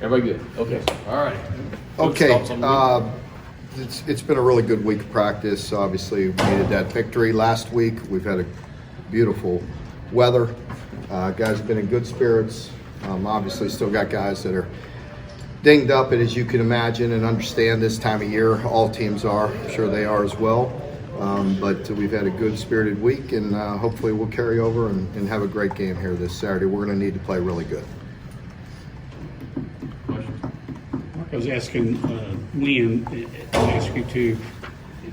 Everybody good? Okay. All right. Okay. It's been a really good week of practice. Obviously, we needed that victory last week. We've had a beautiful weather. Guys have been in good spirits. Obviously, still got guys that are dinged up, and as you can imagine and understand this time of year, all teams are. I'm sure they are as well. But we've had a good spirited week, and hopefully we'll carry over and have a great game here this Saturday. We're going to need to play really good. Mark, I was asking Liam to ask you too.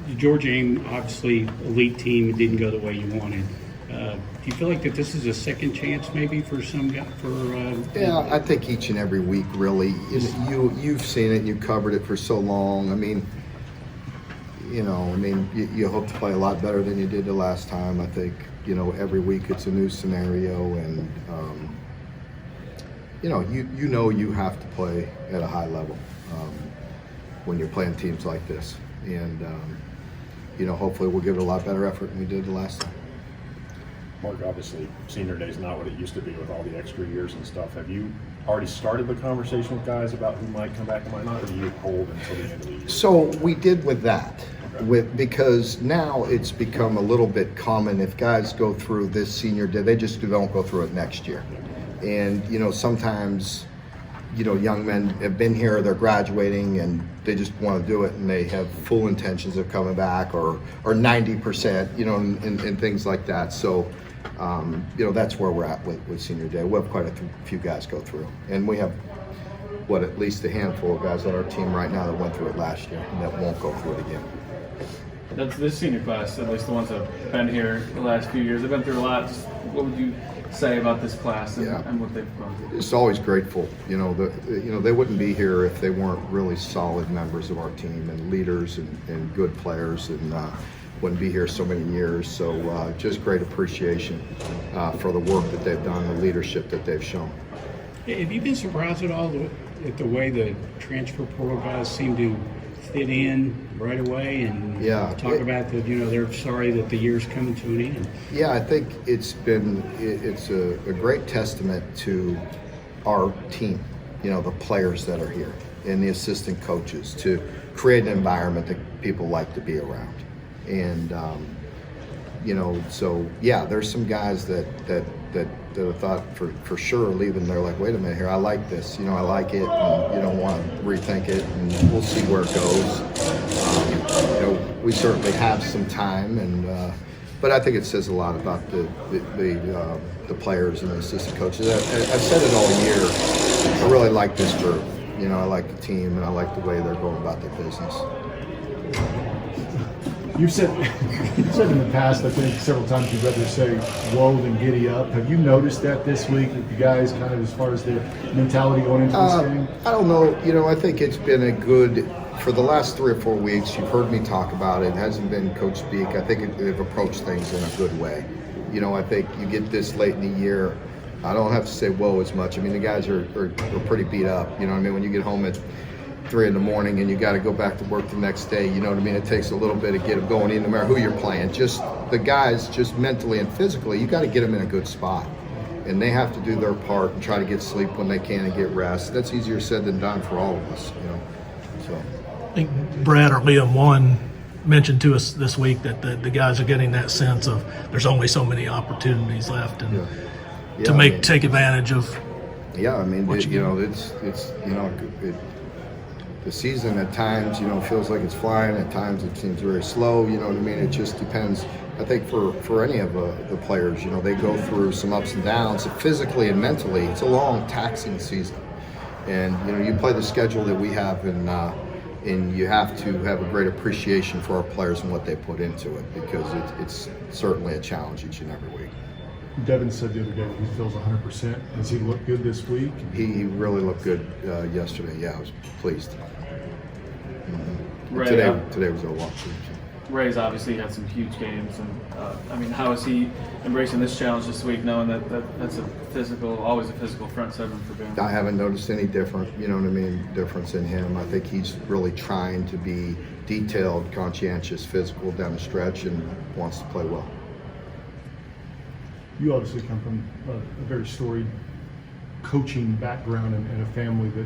The Georgia game, obviously, elite team. It didn't go the way you wanted. Do you feel like that this is a second chance, maybe, for some guy? Yeah, I think each and every week, really. You've seen it, and you covered it for so long. I mean, you hope to play a lot better than you did the last time. I think, every week it's a new scenario, and you have to play at a high level when you're playing teams like this, and hopefully we'll give it a lot better effort than we did the last time. Mark, obviously, senior day is not what it used to be with all the extra years and stuff. Have you already started the conversation with guys about who might come back and might not, or do you hold until the end of the year? So we did with that, because now it's become a little bit common if guys go through this senior day, they just don't go through it next year. And, sometimes, young men have been here, they're graduating, and they just want to do it, and they have full intentions of coming back, or 90%, and things like that. So, that's where we're at with senior day. We have quite a few guys go through, and we have, at least a handful of guys on our team right now that went through it last year and that won't go through it again. That's this senior class, at least the ones that have been here the last few years. They've been through a lot. What would you say about this class and what they've gone through? It's always grateful. They wouldn't be here if they weren't really solid members of our team and leaders and good players, and wouldn't be here so many years. So just great appreciation for the work that they've done, the leadership that they've shown. Have you been surprised at all at the way the transfer portal guys seem to fit in right away and talk about that? They're sorry that the year's coming to an end. Yeah, I think it's a great testament to our team, the players that are here and the assistant coaches, to create an environment that people like to be around. And so there's some guys that I thought for sure leaving, they're like, wait a minute here, I like this, I like it, and you don't want to rethink it, and we'll see where it goes. We certainly have some time, and but I think it says a lot about the players and the assistant coaches. I've said it all year. I really like this group. I like the team, and I like the way they're going about their business. You've said in the past, I think several times you'd rather say whoa than giddy up. Have you noticed that this week with you guys, kind of as far as their mentality going into this game? I don't know. I think it's been a good, for the last 3 or 4 weeks, you've heard me talk about it. It hasn't been coach speak. I think they've approached things in a good way. I think you get this late in the year, I don't have to say whoa as much. I mean, the guys are pretty beat up. When you get home at 3 in the morning and you got to go back to work the next day, it takes a little bit to get them going, no matter who you're playing. Just the guys, just mentally and physically, you got to get them in a good spot, and they have to do their part and try to get sleep when they can and get rest. That's easier said than done for all of us, So I think Brad or Liam mentioned to us this week that the guys are getting that sense of there's only so many opportunities left, and take advantage of. Yeah, I mean, the season at times, feels like it's flying. At times it seems very slow. It just depends. I think for any of the players, they go through some ups and downs. Physically and mentally, it's a long, taxing season. And, you play the schedule that we have, and you have to have a great appreciation for our players and what they put into it, because it's certainly a challenge each and every week. Devin said the other day that he feels 100%. Does he look good this week? He really looked good yesterday. Yeah, I was pleased. Ray, today was a walk. Ray's obviously had some huge games, and how is he embracing this challenge this week, knowing that's always a physical front seven for Bama? I haven't noticed any difference in him. I think he's really trying to be detailed, conscientious, physical down the stretch, and wants to play well. You obviously come from a very storied coaching background and a family that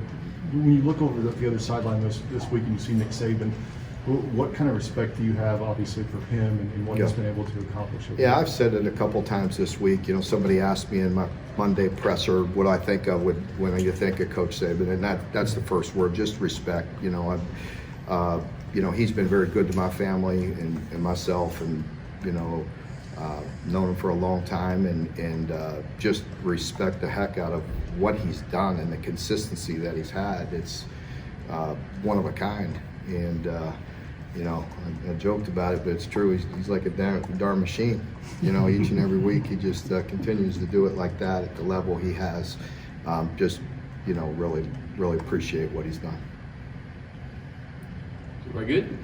when you look over the other sideline this week and you see Nick Saban, what kind of respect do you have, obviously, for him and what he's been able to accomplish? Yeah, I've said it a couple times this week. You know, somebody asked me in my Monday presser what I think of when you think of Coach Saban, and that's the first word, just respect. You know, you know, he's been very good to my family and myself, and you know, known him for a long time, and just respect the heck out of what he's done and the consistency that he's had. It's one of a kind, and you know, I joked about it, but it's true. He's like a darn machine. You know, each and every week he just continues to do it like that at the level he has. Just, you know, really appreciate what he's done. Very good.